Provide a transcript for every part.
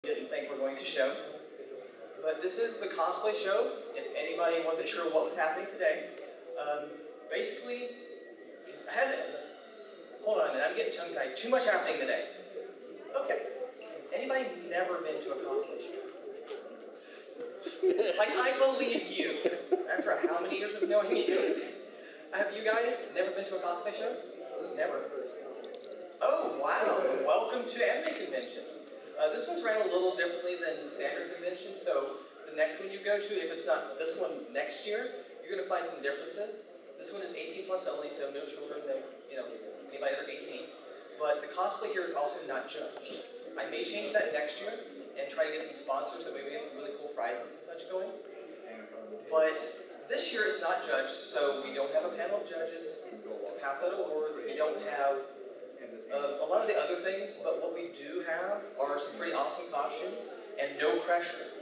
Didn't think we're going to show. But this is the cosplay show, if anybody wasn't sure what was happening today. Basically, hold on a minute, I'm getting tongue-tied. Too much happening today. Okay, has anybody never been to a cosplay show? Like, I believe you. After how many years of knowing you? Have you guys never been to a cosplay show? Never. Oh, wow. Welcome to anime conventions. This one's ran a little differently than the standard convention, so the next one you go to, if it's not this one next year, you're going to find some differences. This one is 18 plus only, so no children, anybody under 18. But the cosplay here is also not judged. I may change that next year and try to get some sponsors so maybe get some really cool prizes and such going. But this year it's not judged, so we don't have a panel of judges to pass out awards. We don't have a lot of the other things, but what we do have are some pretty awesome costumes and no pressure,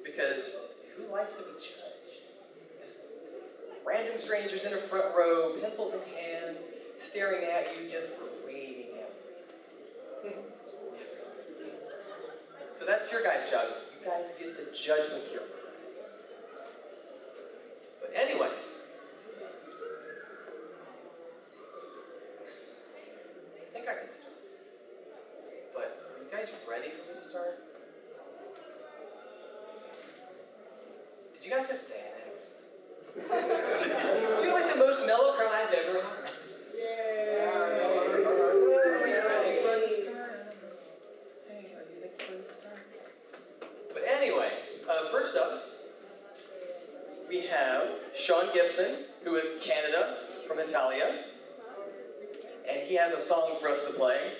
because who likes to be judged? Just random strangers in a front row, pencils in hand, staring at you, just grading everything. So that's your guys' job. You guys get to judge with your eyes. But anyway, I think I can start. But are you guys ready for me to start? Did you guys have Xanax? You're like the most mellow crowd I've ever had. Yay! Are we ready for it to start? Hey, are you thinking for it to start? But anyway, first up, we have Sean Gibson, who is Canada from Italia. And he has a song for us to play.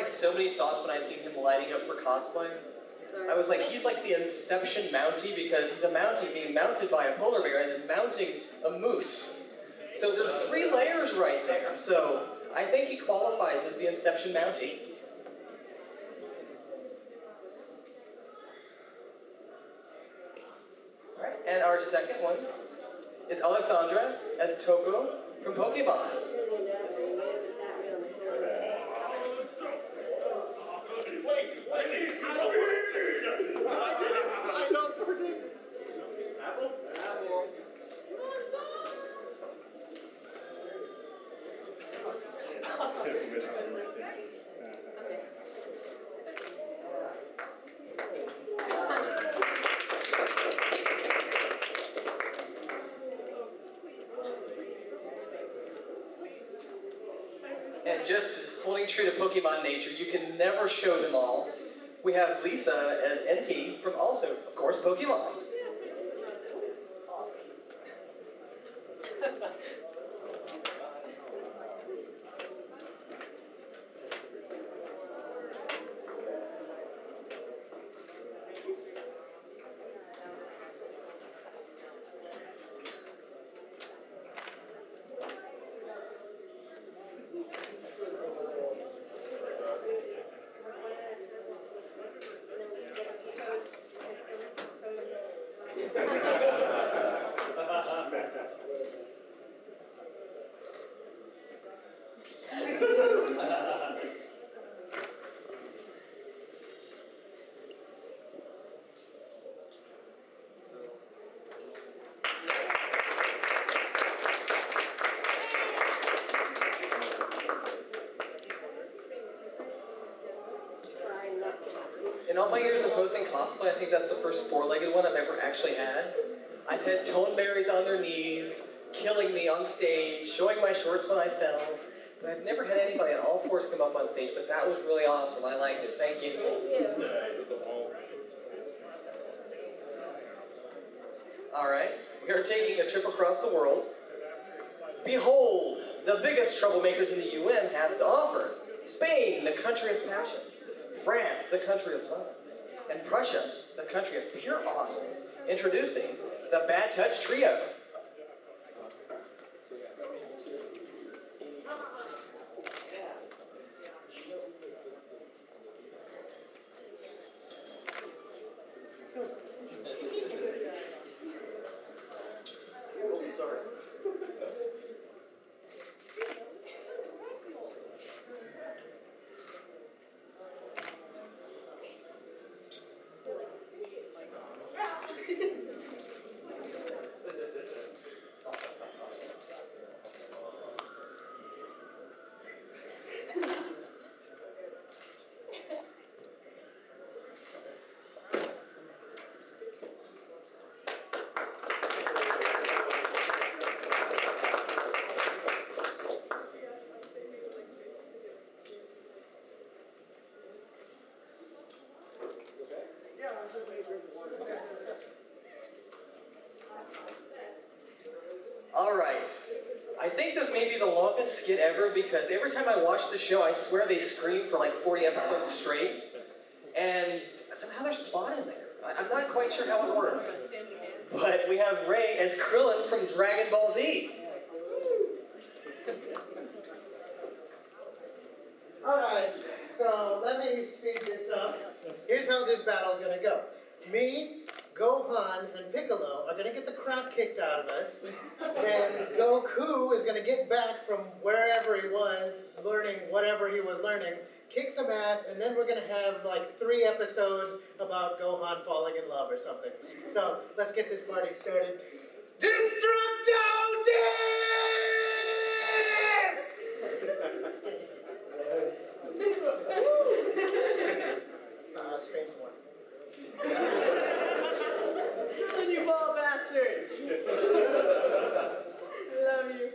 So many thoughts when I seen him lighting up for cosplay. I was like, he's like the Inception Mountie, because he's a Mountie being mounted by a polar bear and then mounting a moose. So there's 3 layers right there. So I think he qualifies as the Inception Mountie. Alright, and our second one is Alexandra as Toko from Pokemon. And just holding true to Pokemon nature, you can never show them all. We have Lisa as NT from also, of course, Pokemon. In all my years of hosting cosplay, I think that's the first four-legged one I've ever actually had. I've had toneberries on their knees, killing me on stage, showing my shorts when I fell. But I've never had anybody on all fours come up on stage, but that was really awesome. I liked it. Thank you. All right, we are taking a trip across the world. Behold, the biggest troublemakers in the UN has to offer. Spain, the country of passion. France, the country of love. And Prussia, the country of pure awesome. Introducing the Bad Touch Trio. All right, I think this may be the longest skit ever because every time I watch the show, I swear they scream for like 40 episodes straight, and somehow there's plot in there. I'm not quite sure how it works. But we have Ray as Krillin from Dragon Ball Z. Alright, so let me speed this up. Here's how this battle's gonna go. Me, Gohan, and Piccolo are gonna get the crap kicked out of us. Then Goku is gonna get back from wherever he was, learning whatever he was learning, kick some ass, and then we're gonna have like 3 episodes about Gohan falling in love or something. So let's get this party started. Destructo Disc! Screams more. You ball bastard! Love you.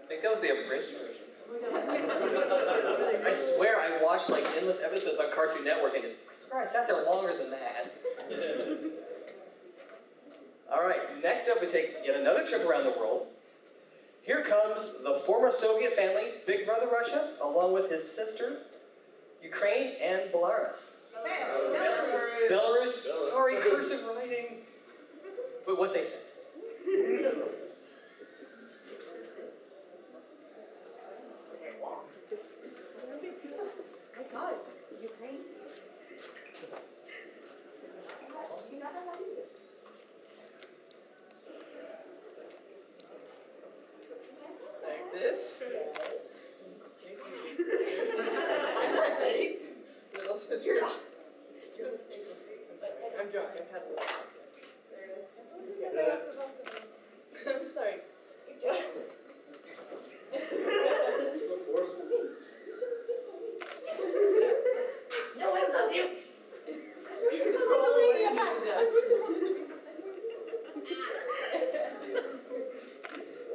I think that was the abridged version. I swear I watched like endless episodes on Cartoon Network, and I swear I sat there longer than that. All right, next up we take yet another trip around the world. Here comes the former Soviet family, Big Brother Russia, along with his sister, Ukraine, and Belarus. Belarus, sorry, cursive writing. But what they said. My God, Ukraine? You not know how to do this? Like this? I'm not ready. Little sister. You're not. You're gonna stay with me. I'm drunk. I've had a lot. There it is. I'm sorry. No, I love you.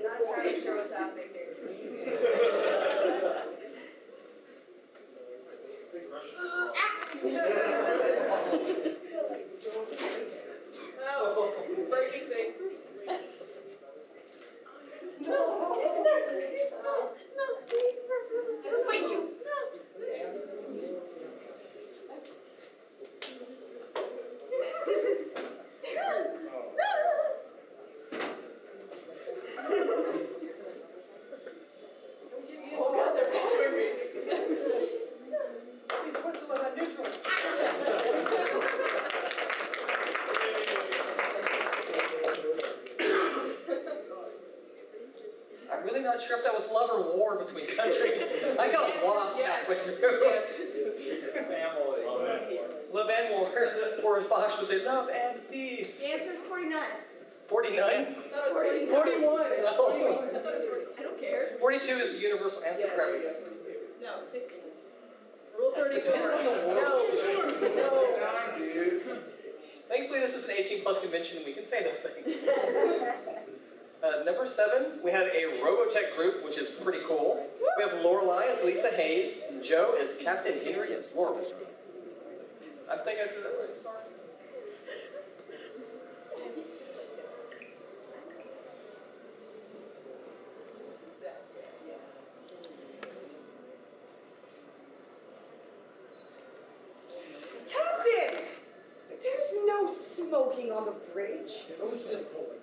Not trying to show what's happening here. Oh, breaking things. No, please. I will fight you. Oh God, they're bothering me. He's Switzerland on neutral. I'm really not sure if that was love or war between countries. I got lost halfway through. Family. Love love and war. Or as Fox would say, love and peace. The answer is 49. 49? I thought it was 41. 41. I thought it was 40. I don't care. 42 is the universal answer for everything. No, 60. Rule 34. Depends on the world. No. Thankfully, this is an 18 plus convention and we can say those things. Number 7, we have a Robotech group, which is pretty cool. We have Lorelei as Lisa Hayes, and Joe is Captain Henry Laurel. I think I said that right, I'm sorry. Captain! There's no smoking on the bridge. It was just pulling.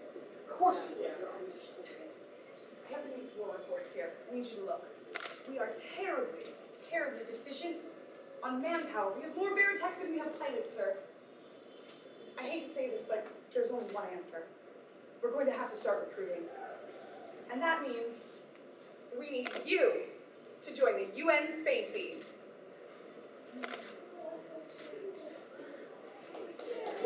Of course. I have the news war reports here. I need you to look. We are terribly, terribly deficient on manpower. We have more Veritechs than we have pilots, sir. I hate to say this, but there's only one answer. We're going to have to start recruiting. And that means we need you to join the UN Spacey. I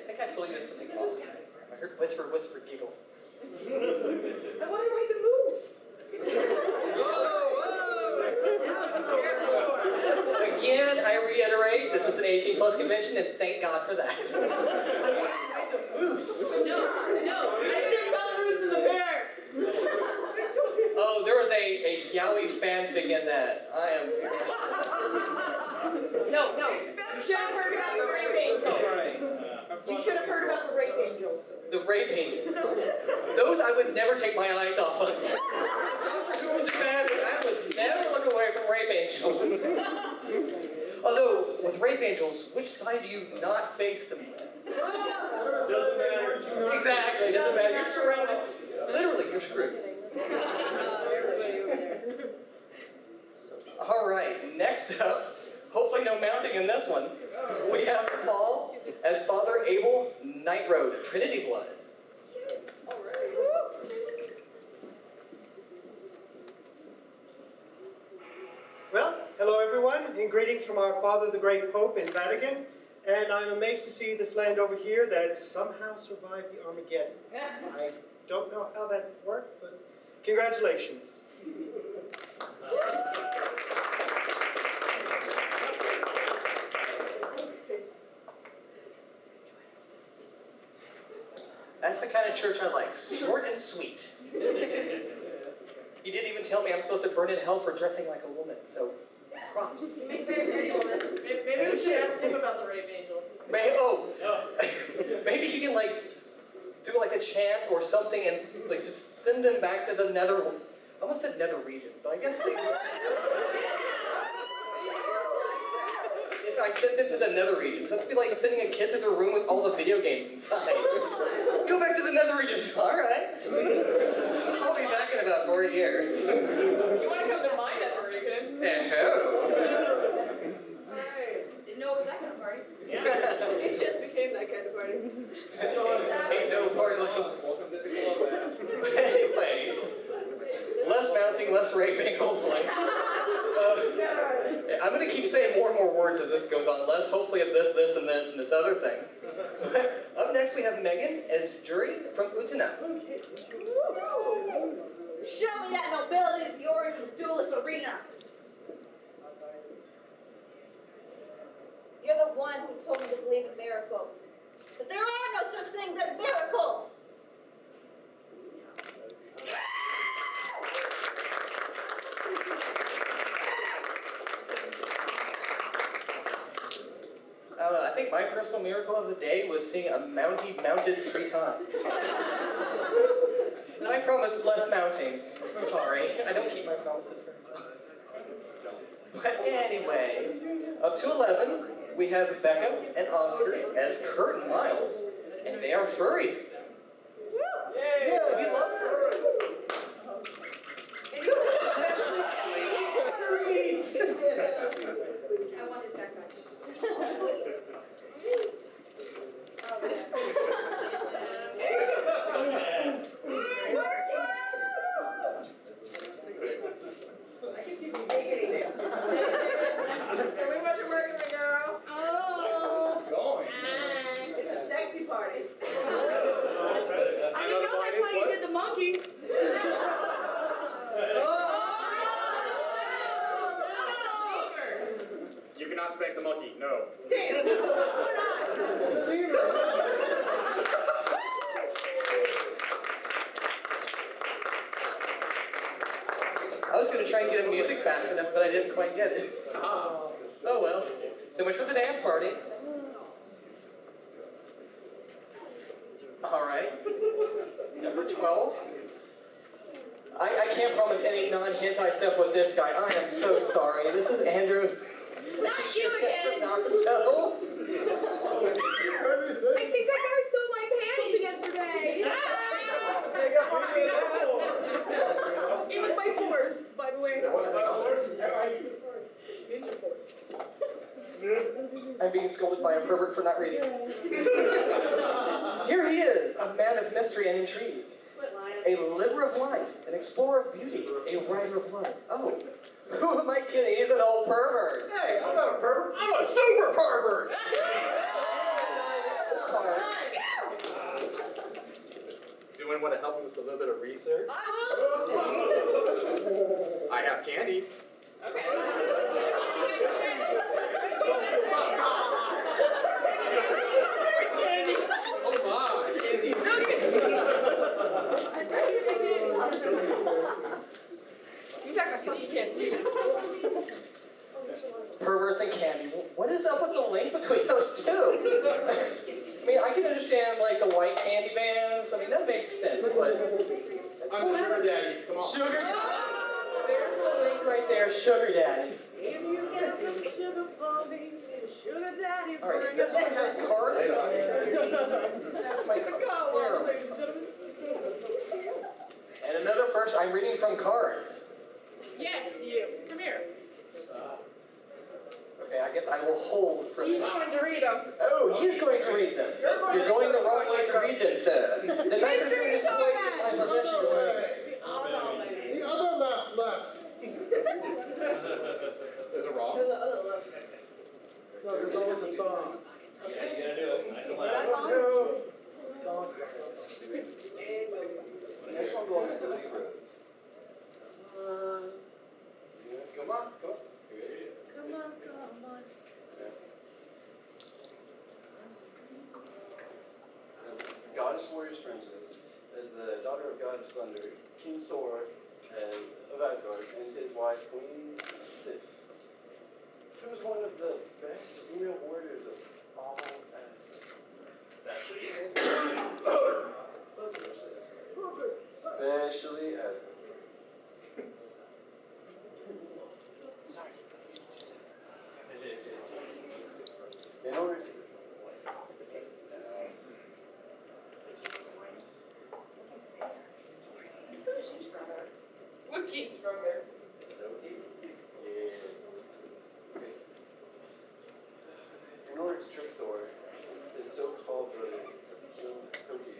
think I told you this something awesome. I heard whisper, whisper, giggle. I want to ride the moose. Again, I reiterate, this is an 18 plus convention, and thank God for that. I want to ride the moose. No. I shoot Belarus in the bear. Oh, there was a Yowie fanfic in that. I am. No. You should have heard about the rape angels. You should have heard about the rape angels. The rape angels. Those I would never take my eyes off of. Doctor Who was bad, but I would never look away from rape angels. Although, with rape angels, which side do you not face them with? Doesn't matter. Exactly, doesn't matter. You're surrounded. Literally, you're screwed. Everybody over there. All right, next up, hopefully no mounting in this one, we have Paul as Father Abel Night Road, Trinity Blood. Well, hello everyone, and greetings from our Father the Great Pope in Vatican. And I'm amazed to see this land over here that somehow survived the Armageddon. I don't know how that worked, but congratulations. That's the kind of church I like, short and sweet. He didn't even tell me I'm supposed to burn in hell for dressing like a woman, so props. You make very pretty woman. Maybe we should ask him about the rape angels. Maybe he can do a chant or something and just send them back to the nether. I almost said nether region, but I guess they would. If I sent them to the nether region, so it's like sending a kid to their room with all the video games inside. Go back to the nether regions. All right. I'll be back in about 40 years. You want to come to my nether region? Didn't know it was that kind of party. It just became that kind of party. Ain't no party like this. Welcome to the club, man. But anyway, less mounting, less raping, hopefully. I'm going to keep saying more and more words as this goes on. Less, hopefully, of this, and this other thing. But up next, we have Megan as Jury from Utana. Show me that nobility of yours in the duelist arena. You're the one who told me to believe in miracles. But there are no such things as miracles. I don't know, I think my personal miracle of the day was seeing a Mountie mounted 3 times. And I promised less mounting. Sorry, I don't keep my promises very well. But anyway, up to 11, we have Becca and Oscar as Kurt and Miles, and they are furries. Yay! We love furries. Especially furries. I want his backpack. try and get a music fast enough, but I didn't quite get it. Oh well. So much for the dance party. Alright. Number 12. I can't promise any non-hentai stuff with this guy. I am so sorry. This is Andrew. Not you again. Naruto. I think that guy stole my panties yesterday. It was my force, by the way. What's that horse? I'm so sorry. Ninja force. I'm being scolded by a pervert for not reading. Here he is, a man of mystery and intrigue. A liver of life, an explorer of beauty, a writer of love. Oh, who am I kidding? He's an old pervert. Hey, I'm not a pervert. I'm a super pervert. Do anyone want to help me with a little bit of research? I have candy. Oh my! Perverts and candy. What is up with the link between those two? I mean, I can understand like the white candy bands. I mean, that makes sense, but I'm the sugar daddy. Come on. sugar daddy. There's the link right there, sugar daddy. If you get some sugar for me, sugar daddy. All right, this one has cards on it. That's my Go, there. And another first. I'm reading from cards. Yes, you. Come here. Okay, I guess I will hold for He's them. going to read them. Oh, he's going to read them. You're going the wrong way to read them, sir. The microphone is quite in my possession at the moment. The other left. Is it wrong? No, there's always a thumb. Yeah, you gotta do it. Nice and loud. The next one belongs to the Libras. Come on. Come on. The Goddess Warriors Princess is the daughter of God Thunder, King Thor, of Asgard, and his wife, Queen Sif, who was one of the best female warriors of all Asgard. That's what he says. Especially Asgard. Sorry. In order to Look, he's from there. Loki? Yeah. Okay. In order to trick Thor, his so-called brother, Loki,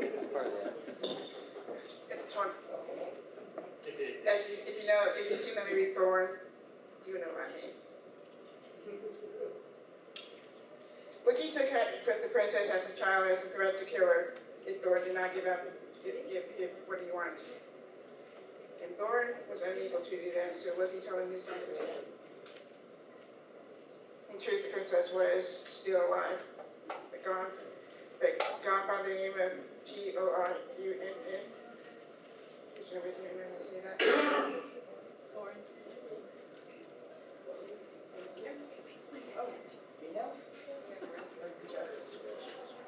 this is part of that. It's fun. If you've seen the movie Thor, you know what I mean. Loki took the princess as a child as a threat to kill her if Thor did not give what he wanted. And Thor was unable to do that, so Loki told him he's not going to do it. In truth, the princess was still alive, but gone by the name of T-O-R-U-N-N. Is there anything you want to say that?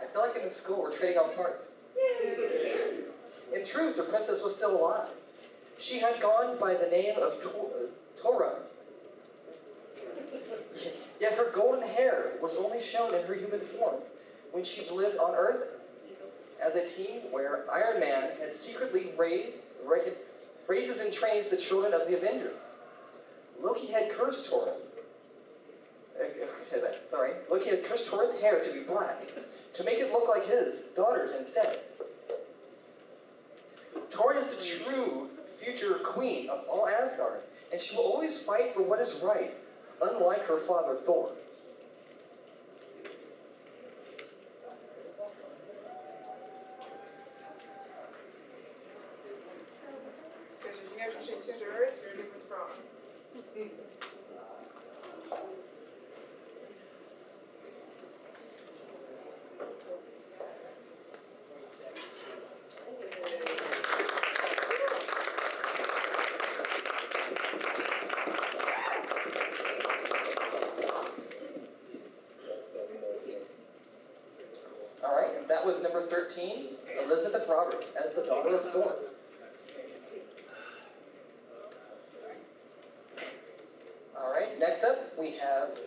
I feel like I'm in school. We're trading off cards. In truth, the princess was still alive. She had gone by the name of Torah. Yet her golden hair was only shown in her human form when she lived on Earth as a teen, where Iron Man had secretly raises and trains the children of the Avengers. Loki had cursed Torah. Loki had cursed Torah's hair to be black, to make it look like his daughter's instead. Torah is the true future queen of all Asgard, and she will always fight for what is right, unlike her father Thor. Because you know, since the Earth, you're a different frog. was number 13, Elizabeth Roberts, as the daughter of Thorne. All right, next up we have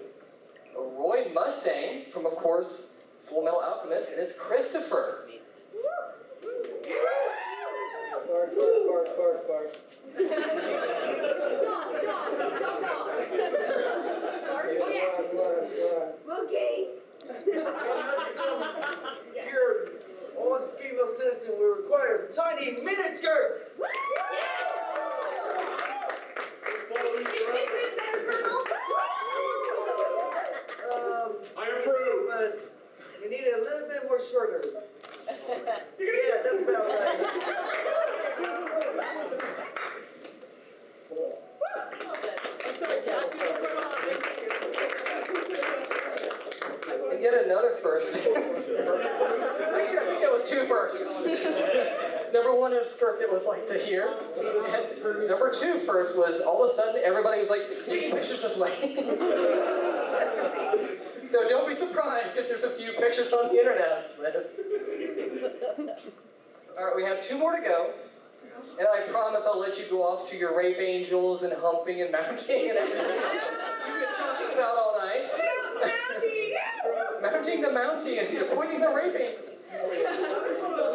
Roy Mustang from, of course, Full Metal Alchemist, and it's Christopher. Bark. Monkey. If you're almost a female citizen, we require tiny miniskirts. I approve. But we need it a little bit more shorter. Yeah, that's about right. And yet another first. Actually, I think that was two firsts. Number one, a skirt that was like to here. And number two first was all of a sudden everybody was like, taking pictures this way. So don't be surprised if there's a few pictures on the internet of this. All right, we have two more to go. And I promise I'll let you go off to your rape angels and humping and mounting and everything you've been talking about all night. Mounting the mounting and appointing the rape angels.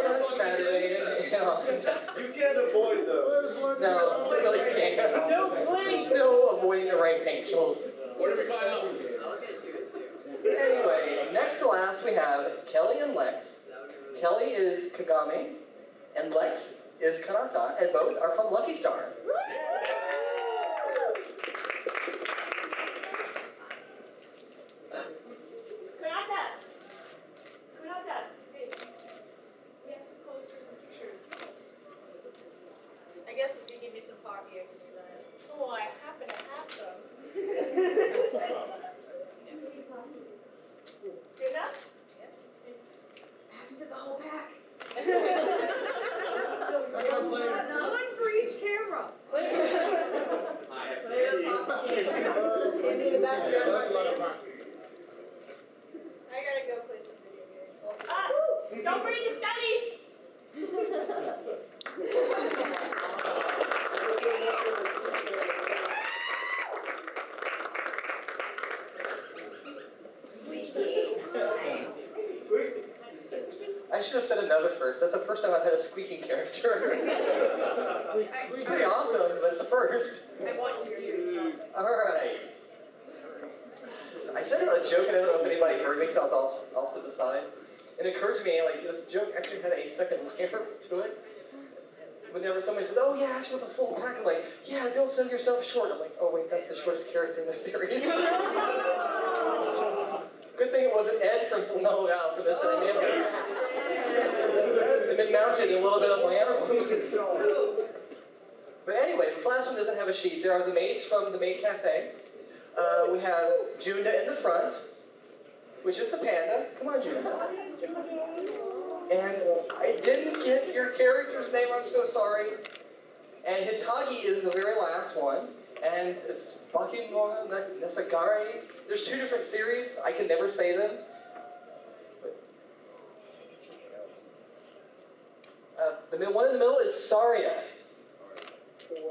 That's Saturday in Austin, Texas. You can't avoid those. No, you really can't. Still avoiding the rape angels. What did we find out? Anyway, next to last we have Kelly and Lex. Kelly is Kagami, and Lex is Kanata, and both are from Lucky Star. Kanata, hey, we have to pose for some pictures. I guess if you give me some coffee, I can do that. Oh, I happen to have some. Good enough? Ask for the whole pack. One for each camera. Hand me the back of your envelope. I gotta go play some video games. Ah, don't forget to study. I should have said another first. That's the first time I've had a squeaking character. It's pretty awesome, but it's the first. Alright. I said a joke, and I don't know if anybody heard me because I was off to the side. And it occurred to me, like, this joke actually had a second layer to it. Whenever somebody says, oh yeah, ask for the full pack, I'm like, yeah, don't sell yourself short. I'm like, oh wait, that's the shortest character in the series. Good thing it wasn't Ed from Full Metal Alchemist, and I may have been attacked. And then mounted a little bit of my own. But anyway, this last one doesn't have a sheet. There are the maids from the Maid Cafe. We have Junda in the front, which is the panda. Come on, Junda. And I didn't get your character's name, I'm so sorry. And Hitagi is the very last one. And it's Bakenwa Nesagare. There's two different series. I can never say them. The one in the middle is Saria. You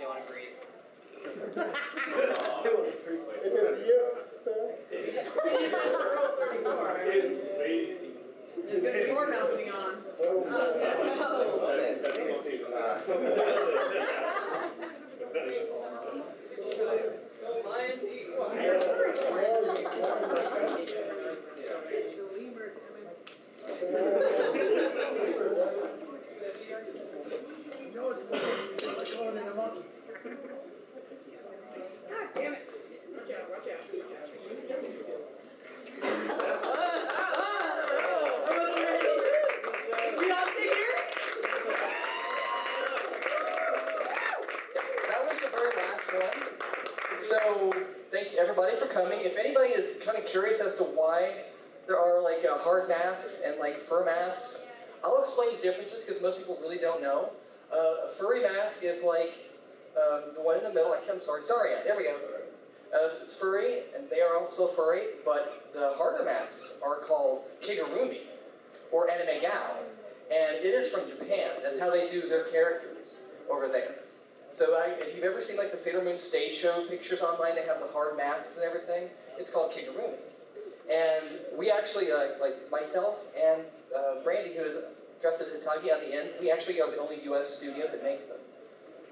want to breathe? It is you, sir. It's amazing. There's gonna be more mounting on. God damn it. Watch out. That was the very last one. So, thank you everybody for coming. If anybody is kind of curious as to why There are like hard masks and like fur masks. I'll explain the differences because most people really don't know. A furry mask is like the one in the middle. I'm sorry, yeah, there we go. It's furry, and they are also furry, but the harder masks are called kigurumi, or anime gao, and it is from Japan. That's how they do their characters over there. So if you've ever seen like the Sailor Moon stage show pictures online, they have the hard masks and everything. It's called kigurumi. And we actually, like myself and Brandy, who is dressed as Hitagi on the end, we actually are the only US studio that makes them.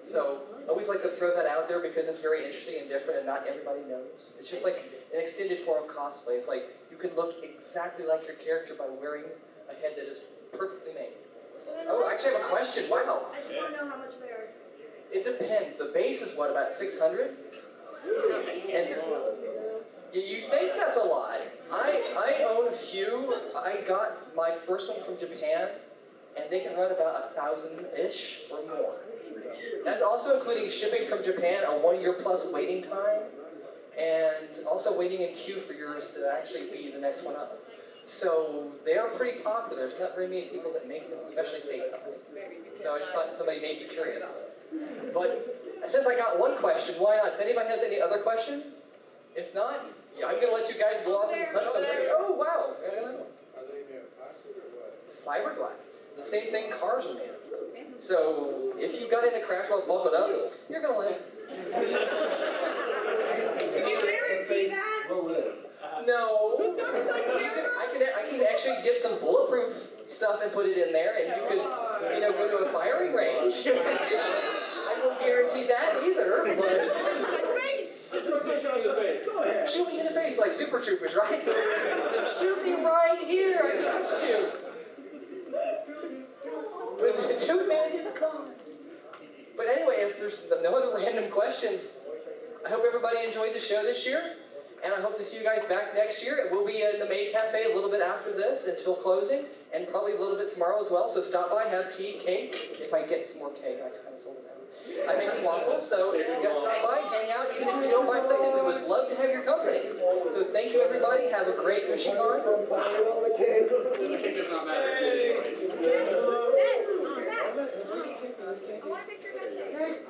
So I always like to throw that out there because it's very interesting and different and not everybody knows. It's just like an extended form of cosplay. It's like you can look exactly like your character by wearing a head that is perfectly made. Oh, I actually have a question. Wow. I just want to know how much they are. It depends. The base is what, about 600? And you think that's a lot. I own a few. I got my first one from Japan, and they can run about 1,000-ish or more. That's also including shipping from Japan, a 1-year plus waiting time, and also waiting in queue for yours to actually be the next one up. So they're pretty popular. There's not very many people that make them, especially stateside. So I just thought somebody may be curious. But since I got one question, why not? If anybody has any other question, if not, yeah, I'm going to let you guys go off and hunt somebody. Oh, wow. I got another one. Are they made of plastic or what? Fiberglass. The same thing cars are made of. So if you got in a crash while buckled up, you're going to live. Can you guarantee that? We'll live. No. I can actually get some bulletproof stuff and put it in there, and you could, go to a firing range. I won't guarantee that either, but... My face! Go ahead. Shoot me in the face like Super Troopers, right? Shoot me right here, I trust you. With the two-man in the car. But anyway, if there's no other random questions, I hope everybody enjoyed the show this year. And I hope to see you guys back next year. We'll be in the Maid Cafe a little bit after this until closing, and probably a little bit tomorrow as well. So stop by, have tea, cake. If I get some more cake, I kind of sold it out. I make waffles, so if you guys stop by, hang out. Even if you don't buy something, we would love to have your company. So thank you, everybody. Have a great Ushicon. The cake does not matter. I want a picture of that.